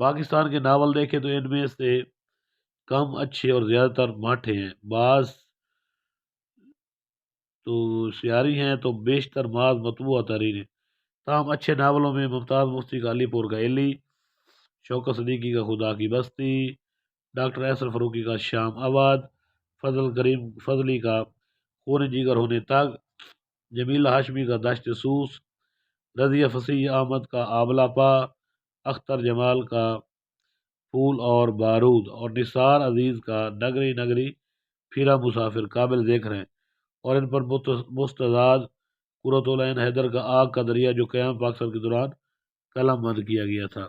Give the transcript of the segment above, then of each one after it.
پاکستان کے ناول دیکھیں تو ان میں سے کم اچھے اور زیادہ تر ماٹھے ہیں، بعض تو سیاری ہیں تو بیشتر بعض مطبوع ترین ہیں۔ تاہم اچھے ناولوں میں ممتاز مفتی کا علی پور کا ایلی، شوکت صدیقی کا خدا کی بستی، ڈاکٹر ایسر فروقی کا شام آباد، فضل کریم فضلی کا خون جیگر ہونے تک، جمیل ہاشمی کا دشت سوس، رضیہ فصیح احمد کا آبلہ پا، اختر جمال کا پھول اور بارود، اور نثار عزیز کا نگری نگری پھرا مسافر قابل ذکر ہیں، اور ان پر مستضاد قرۃ العین حیدر کا آگ کا دریا جو قیام پاکستان کے دوران قلم بند کیا گیا تھا۔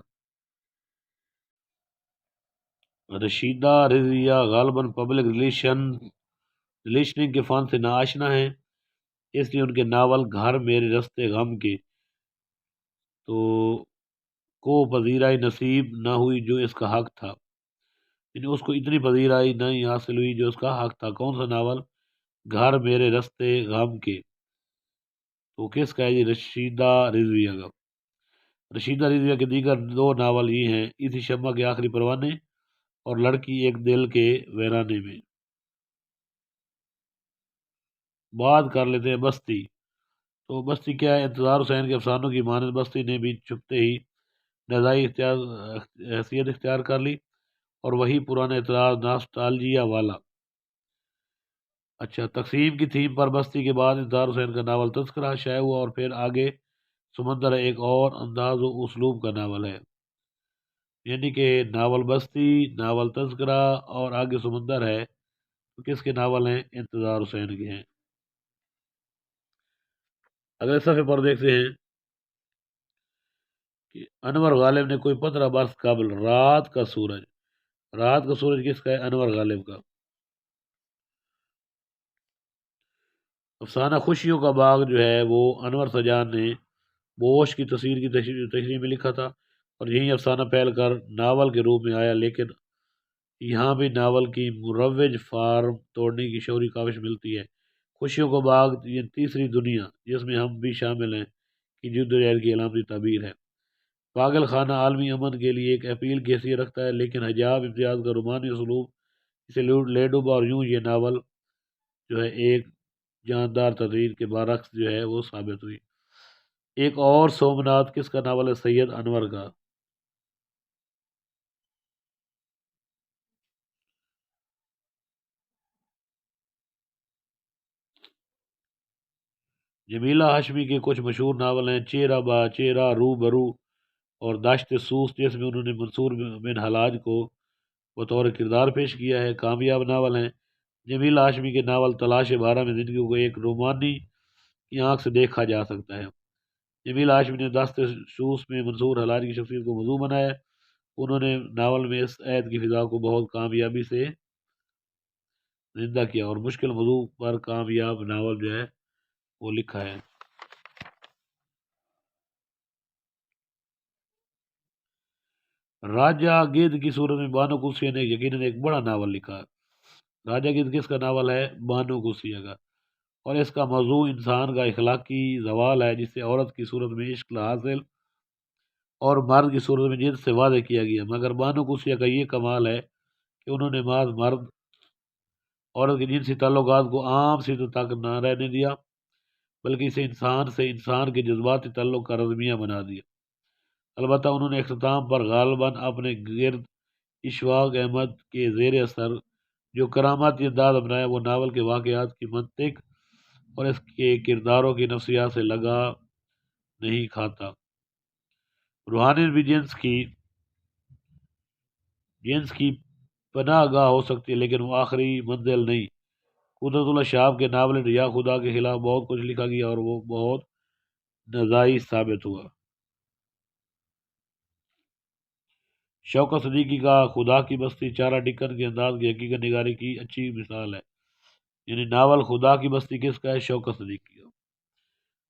رشیدہ رضویہ غالباً پبلک ریلیشننگ کے فن سے ناآشنا ہیں، اس لیے ان کے ناول گھر میرے رستے غم کے تو کو پذیرائی نصیب نہ ہوئی جو اس کا حق تھا، یعنی اس کو اتنی پذیرائی نہیں حاصل ہوئی جو اس کا حق تھا۔ کون سا ناول؟ گھر میرے رستے غم کے، تو کس کا ہے جی؟ رشیدہ رضویہ کا۔ رشیدہ رضویہ کے دیگر دو ناول یہ ہیں اسی شمع کے آخری پروانے اور لڑکی ایک دل کے ویرانے میں۔ بات کر لیتے ہیں بستی، تو بستی کیا ہے؟ انتظار حسین کے افسانوں کی مانند بستی نے بھی چھپتے ہی نزائی حیثیت اختیار کر لی، اور وہی پرانا اعتراض ناسٹالجیا والا۔ اچھا، تقسیم کی تھیم پر بستی کے بعد انتظار حسین کا ناول تذکرہ شائع ہوا، اور پھر آگے سمندر ایک اور انداز و اسلوب کا ناول ہے، یعنی کہ ناول بستی، ناول تذکرہ اور آگے سمندر ہے، تو کس کے ناول ہیں؟ انتظار حسین کے ہیں۔ اگلے صفحے پر دیکھتے ہیں کہ انور غالب نے کوئی 15 برس قبل رات کا سورج، رات کا سورج کس کا ہے؟ انور غالب کا۔ افسانہ خوشیوں کا باغ جو ہے وہ انور سجان نے بوش کی تصویر کی تشریح میں لکھا تھا، اور یہی افسانہ پھیل کر ناول کے روپ میں آیا، لیکن یہاں بھی ناول کی مروج فارم توڑنے کی شعوری کاوش ملتی ہے۔ خوشیوں کا باغ یہ تیسری دنیا جس میں ہم بھی شامل ہیں کی جدوجہد کی علامتی تعبیر ہے۔ پاگل خانہ عالمی امن کے لیے ایک اپیل کی حیثیت رکھتا ہے، لیکن حجاب امتیاز کا رومانی اسلوب اسے لے ڈوبا، اور یوں یہ ناول جو ہے ایک جاندار تحریر کے برعکس جو ہے وہ ثابت ہوئی۔ ایک اور سومنات کس کا ناول ہے؟ سید انور کا۔ جمیلہ ہاشمی کے کچھ مشہور ناول ہیں چہرہ با چہرہ، رو برو اور داشت سوس، جس میں انہوں نے منصور بن حلاج کو بطور کردار پیش کیا ہے، کامیاب ناول ہیں۔ جمیلہ ہاشمی کے ناول تلاش بارہ میں زندگی کو ایک رومانی کی آنکھ سے دیکھا جا سکتا ہے۔ جمیل ہاشمی نے دست سوس میں منصور حلاج کی شخصیت کو موضوع بنایا، انہوں نے ناول میں اس عہد کی فضا کو بہت کامیابی سے زندہ کیا، اور مشکل موضوع پر کامیاب ناول جو ہے وہ لکھا ہے۔ راجہ گدھ کی صورت میں بانو قدسیہ نے یقیناً ایک بڑا ناول لکھا ہے۔ راجہ گدھ کس کا ناول ہے؟ بانو قدسیہ کا، اور اس کا موضوع انسان کا اخلاقی زوال ہے، جسے عورت کی صورت میں عشق حاصل اور مرد کی صورت میں جنس سے واضح کیا گیا، مگر بانو قدسیہ کا یہ کمال ہے کہ انہوں نے محض مرد عورت کے جنسی تعلقات کو عام سطح تک نہ رہنے دیا، بلکہ اسے انسان سے انسان کے جذباتی تعلق کا رزمیہ بنا دیا۔ البتہ انہوں نے اختتام پر غالباً اپنے گرد اشفاق احمد کے زیر اثر جو کراماتی انداز اپنایا، وہ ناول کے واقعات کی منطق اور اس کے کرداروں کی نفسیات سے لگا نہیں کھاتا۔ روحانیت بھی جنس کی پناہ گاہ ہو سکتی ہے، لیکن وہ آخری منزل نہیں۔ قدرت اللہ شہاب کے ناول ریا خدا کے خلاف بہت کچھ لکھا گیا، اور وہ بہت نزاعی ثابت ہوا۔ شوکت صدیقی کا خدا کی بستی چارہ ڈکن کے انداز کی حقیقت نگاری کی اچھی مثال ہے، یعنی ناول خدا کی بستی کس کا ہے؟ شوکت صدیقی کا۔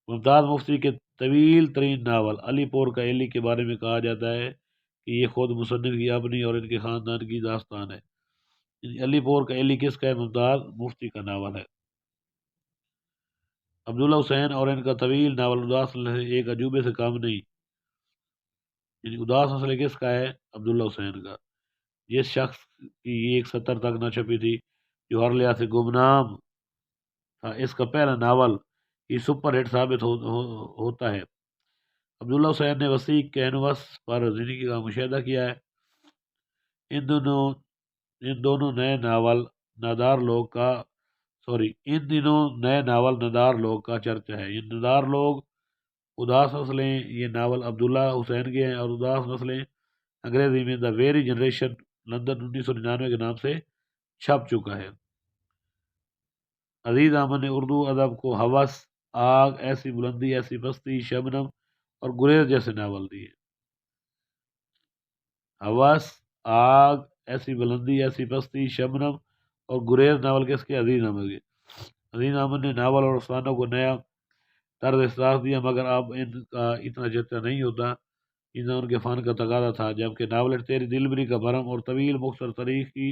ممتاز مفتی کے طویل ترین ناول علی پور کا ایلی کے بارے میں کہا جاتا ہے کہ یہ خود مصنف کی اپنی اور ان کے خاندان کی داستان ہے، یعنی علی پور کا ایلی کس کا ہے؟ ممتاز مفتی کا ناول ہے۔ عبداللہ حسین اور ان کا طویل ناول اداس ایک عجوبے سے کم نہیں، یعنی اداس مسئلہ کس کا ہے؟ عبداللہ حسین کا۔ جس شخص کی یہ 170 تک نہ چھپی تھی، جو ہر لحاظ سے گمنام تھا، اس کا پہلا ناول یہ سپر ہٹ ثابت ہوتا ہے۔ عبداللہ حسین نے وسیع کینوس پر زندگی کا مشاہدہ کیا ہے۔ ان دونوں نئے ناول نادار لوگ کا ان دنوں نئے ناول ندار لوگ کا چرچا ہے۔ یہ ندار لوگ اداس نسلیں، یہ ناول عبداللہ حسین کے ہیں، اور اداس نسلیں انگریزی میں دا ویری جنریشن لندن 1999 کے نام سے چھپ چکا ہے۔ عزیز احمد نے اردو ادب کو ہوس، آگ، ایسی بلندی ایسی پستی، شبنم اور گریز جیسے ناول دیے۔ ہوس، آگ، ایسی بلندی ایسی پستی، شبنم اور گریز ناول کس کے؟ عزیز احمد کے۔ عزیز احمد نے ناول اور افسانوں کو نیا طرز اخلاق دیا، مگر اب ان کا اتنا چرچا نہیں ہوتا جتنا ان کے فن کا تقاضا تھا۔ جبکہ ناول تیری دلبری کا بھرم اور طویل مختصر تاریخی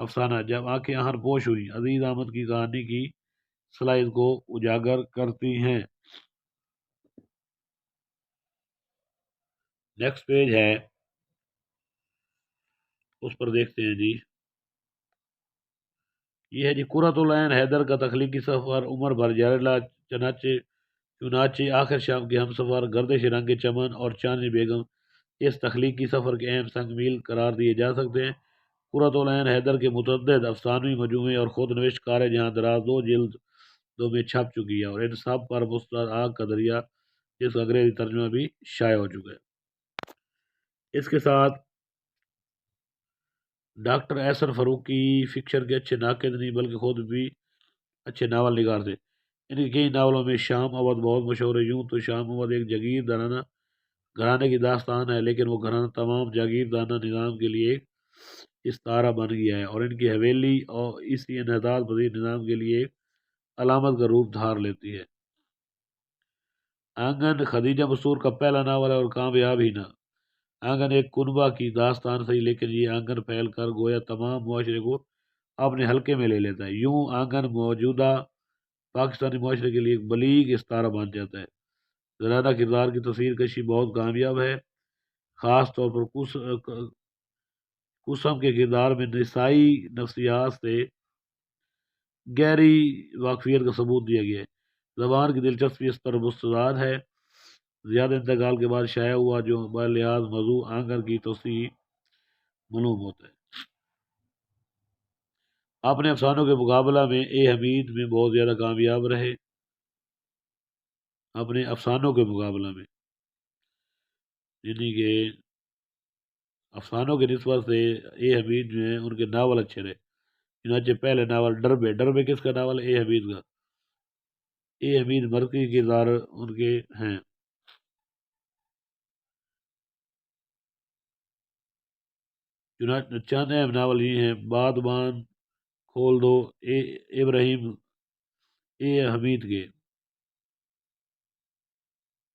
افسانہ جب آنکھیں آہن پوش ہوئی، عزیز احمد کی کہانی کی صلاحیت کو اجاگر کرتی ہیں۔ نیکسٹ پیج ہے، اس پر دیکھتے ہیں جی۔ یہ ہے جی قرۃ العین حیدر کا تخلیقی سفر، عمر بھر جاریلا، چنانچہ آخر شام کے ہم سفر، گردش رنگ چمن اور چاندنی بیگم اس تخلیقی سفر کے اہم سنگ میل قرار دیے جا سکتے ہیں۔ قرۃ العین حیدر کے متعدد افسانوی مجموعے اور خود نوشت کاریں جہاں دراز 2 جلدوں میں چھپ چکی ہے، اور ان سب پر مستند آگ کا دریا جس کا انگریزی ترجمہ بھی شائع ہو چکا ہے۔ اس کے ساتھ ڈاکٹر احسن فاروقی فکشن کے اچھے ناقد نہیں بلکہ خود بھی اچھے ناول نگار تھے۔ ان کے کئی ناولوں میں شام اودھ بہت مشہور ہے۔ یوں تو شام اودھ ایک جاگیردارانہ گھرانے کی داستان ہے، لیکن وہ گھرانہ تمام جاگیردارانہ نظام کے لیے ایک استعارہ بن گیا ہے، اور ان کی حویلی اور اسی انحطاط پذیر نظام کے لیے ایک علامت کا روپ دھار لیتی ہے۔ آنگن خدیجہ مسرور کا پہلا ناول ہے اور کامیاب ہی نہ۔ آنگن ایک کنبہ کی داستان صحیح، لیکن یہ آنگن پھیل کر گویا تمام معاشرے کو اپنے حلقے میں لے لیتا ہے۔ یوں آنگن موجودہ پاکستانی معاشرے کے لیے ایک بلیغ استعارہ بن جاتا ہے۔ زنانہ کردار کی تصویر کشی بہت کامیاب ہے، خاص طور پر قسم کے کردار میں نسائی نفسیات سے گہری واقفیت کا ثبوت دیا گیا ہے۔ زبان کی دلچسپی اس پر مستعد ہے، زیادہ انتقال کے بعد شائع ہوا، جو بلحاظ موضوع آنگن کی توسیع معلوم ہوتا ہے۔ اپنے افسانوں کے مقابلہ میں اے حمید میں بہت زیادہ کامیاب رہے۔ اپنے افسانوں کے مقابلہ میں یعنی کہ افسانوں کی نسبت سے اے حمید جو ہیں ان کے ناول اچھے رہے۔ چنانچہ پہلے ناول ڈربے، ڈربے کس کا ناول؟ اے حمید کا۔ اے حمید مرکزی کردار ان کے ہیں۔ چنانچہ چند اہم ناول یہ ہیں: بادبان کھول دو، اے ابراہیم اے حمید کے،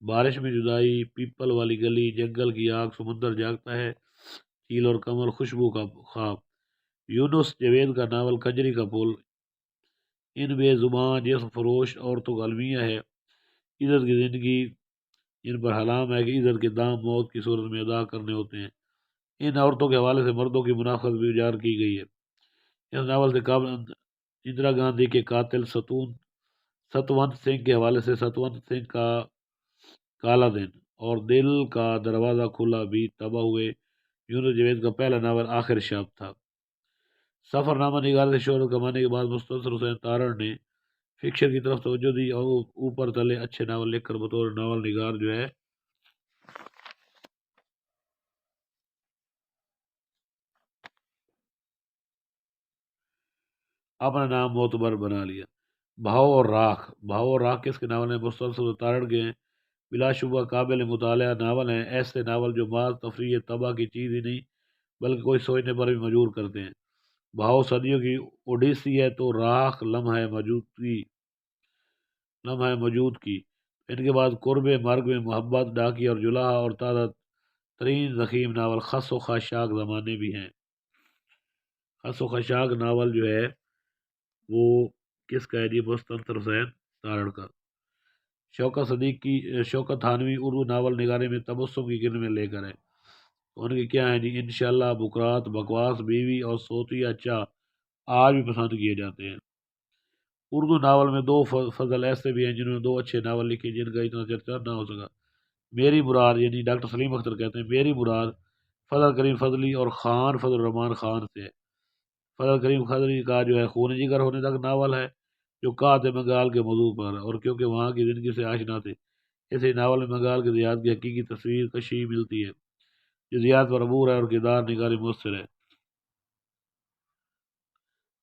بارش میں جدائی، پیپل والی گلی، جنگل کی آگ، سمندر جاگتا ہے، چیل اور کمل، خوشبو کا خواب۔ یونس جاوید کا ناول کجری کا پل، ان بے زبان جسم فروش عورتوں کا المیہ ہے، عزت کی زندگی ان پر حرام ہے کہ عزت کے دام موت کی صورت میں ادا کرنے ہوتے ہیں۔ ان عورتوں کے حوالے سے مردوں کی منافقت بھی اجاگر کی گئی ہے۔ اس ناول سے قبل اندرا گاندھی کے قاتل ستونت سنگھ کے حوالے سے ستونت سنگھ کا کالا دن اور دل کا دروازہ کھلا بھی تباہ ہوئے۔ یونس جاوید کا پہلا ناول آخر شب تھا۔ سفر نامہ نگار سے شہرت کمانے کے بعد مستنصر حسین تارڑ نے فکشن کی طرف توجہ دی اور اوپر تلے اچھے ناول لکھ کر بطور ناول نگار جو ہے اپنا نام معتبر بنا لیا۔ بہاؤ اور راکھ، بہاؤ اور راکھ کس کے ناول ہیں؟ مستنصر تارڑ کے ہیں۔ بلا شبہ قابل مطالعہ ناول ہیں، ایسے ناول جو بعض تفریح طبع کی چیز ہی نہیں بلکہ کوئی سوچنے پر بھی مجبور کرتے ہیں۔ بہاؤ صدیوں کی اوڈیسی ہے تو راکھ لمحہ موجود کی۔ ان کے بعد قرب مرگ میں محبت، ڈاکی اور جلاح اور تازہ ترین ضخیم ناول خس و خاشاک زمانے بھی ہیں۔ خس و خاشاک ناول جو ہے وہ کس کا ہے؟ جی مستنصر حسین تارڑ کا۔ شوکت صدیق کی شوکت تھانوی اردو ناول نگارے میں تبسم کی کرن میں لے کر ہے۔ ان کے کیا ہیں جی، انشاءاللہ، بکرات، بکواس، بیوی اور صوتیہ چاہ آج بھی پسند کیے جاتے ہیں۔ اردو ناول میں دو فضل ایسے بھی ہیں جنہوں نے دو اچھے ناول لکھے جن کا اتنا چرچا نہ ہو سکا۔ میری مراد، یعنی ڈاکٹر سلیم اختر کہتے ہیں، میری مراد فضل کریم فضلی اور خان فضل الرحمان خان سے ہے۔ فضل کریم فضلی کا جو ہے خون جگر ہونے تک ناول ہے، جو کات بنگال کے موضوع پر ہے، اور کیونکہ وہاں کی زندگی سے آشنا تھے، اس ناول میں بنگال کے دیہات کی حقیقی تصویر کشی ملتی ہے، جو دیہات پر عبور ہے اور کردار نگاری مؤثر ہے۔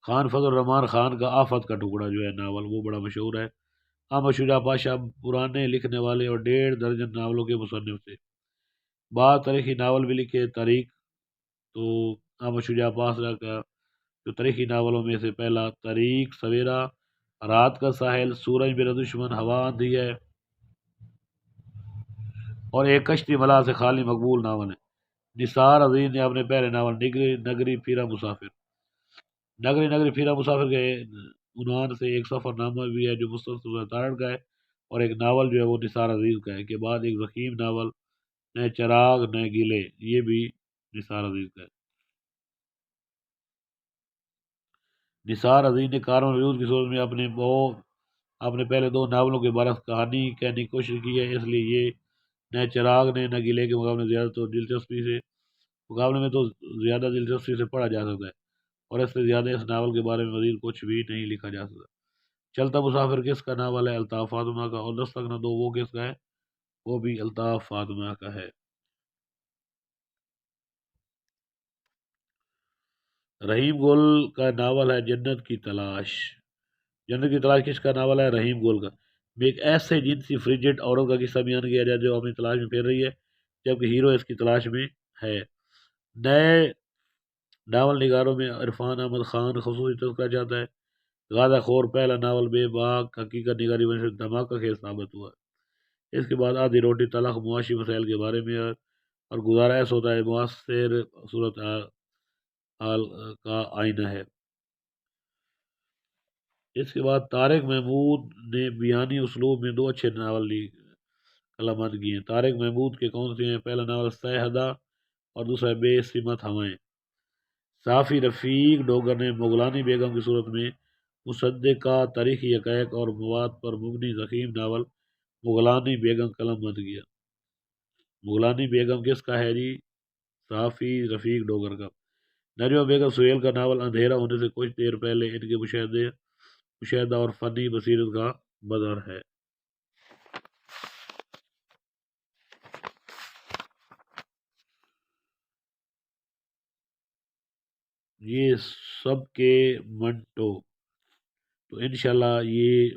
خان فضل الرحمان خان کا آفت کا ٹکڑا جو ہے ناول، وہ بڑا مشہور ہے۔ احمد شجاع پاشا پرانے لکھنے والے اور 1.5 درجن ناولوں کے مصنف تھے۔ بعض تاریخی ناول بھی لکھے۔ تاریخ تو احمد شجاع پاشا کا جو تاریخی ناولوں میں سے پہلا تاریخ سویرا، رات کا ساحل، سورج میرا دشمن، ہوا آندھی ہے، اور ایک کشتی ملا سے خالی مقبول ناول ہے۔ نثار عزیز نے اپنے پہلے ناول نگری پھیرا مسافر، نگری پھیرا مسافر کے عنوان سے ایک سفر نامہ بھی ہے جو مستقبل تارڑ کا ہے، اور ایک ناول جو ہے وہ نثار عزیز کا ہے۔ کے بعد ایک ضخیم ناول نئے چراغ نئے گیلے، یہ بھی نثار عزیز کا ہے۔ نثار عزیز نے کارون ریوز کی صورت میں اپنے پہلے دو ناولوں کے برعکس کہانی کہنے کی کوشش کی ہے، اس لیے یہ نئے چراغ نے نہ گیلے کے مقابلے میں تو زیادہ دلچسپی سے پڑھا جا سکتا ہے، اور اس سے زیادہ اس ناول کے بارے میں مزید کچھ بھی نہیں لکھا جا سکتا۔ چلتا مسافر کس کا ناول ہے؟ الطاف فاطمہ کا۔ اور دستک نہ دو، وہ کس کا ہے؟ وہ بھی الطاف فاطمہ کا ہے۔ رحیم گل کا ناول ہے جنت کی تلاش۔ جنت کی تلاش کس کا ناول ہے؟ رحیم گل کا۔ میں ایک ایسے جنسی فریجٹ عورت کا قصہ بیان کیا جائے جو اپنی تلاش میں پھر رہی ہے، جبکہ ہیرو اس کی تلاش میں ہے۔ نئے ناول نگاروں میں عرفان احمد خان خصوصی تذکرہ چاہتا ہے۔ غازہ خور پہلا ناول بے باک حقیقت نگاری بن سے دھماکہ خیز ثابت ہوا۔ اس کے بعد آدھی روٹی تلخ معاشی مسائل کے بارے میں اور گزارا ایسا ہوتا ہے معاصر صورت حال کا آئینہ ہے۔ اس کے بعد طارق محمود نے بیانی اسلوب میں دو اچھے ناول قلمبند کیے ہیں۔ طارق محمود کے کون سے ہیں؟ پہلا ناول سہدہ اور دوسرا بے سمت ہوائیں۔ صافی رفیق ڈوگر نے مغلانی بیگم کی صورت میں مصدقہ تاریخی حقائق اور مواد پر مبنی ضخیم ناول مغلانی بیگم قلم بند کیا۔ مغلانی بیگم کس کا ہے جی؟ صافی رفیق ڈوگر کا۔ نجمہ بیگم سہیل کا ناول اندھیرا ہونے سے کچھ دیر پہلے ان کے مشاہدہ اور فنی بصیرت کا مظہر ہے۔ یہ سب کے منٹو، تو انشاءاللہ یہ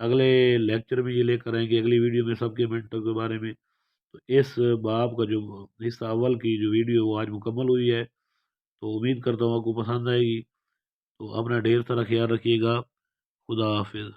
اگلے لیکچر میں یہ لے کر آئیں گے، اگلی ویڈیو میں سب کے منٹو کے بارے میں۔ تو اس باب کا جو حصہ اول کی جو ویڈیو وہ آج مکمل ہوئی ہے، تو امید کرتا ہوں آپ کو پسند آئے گی۔ تو اپنا ڈھیر سارا خیال رکھیے گا۔ خدا حافظ۔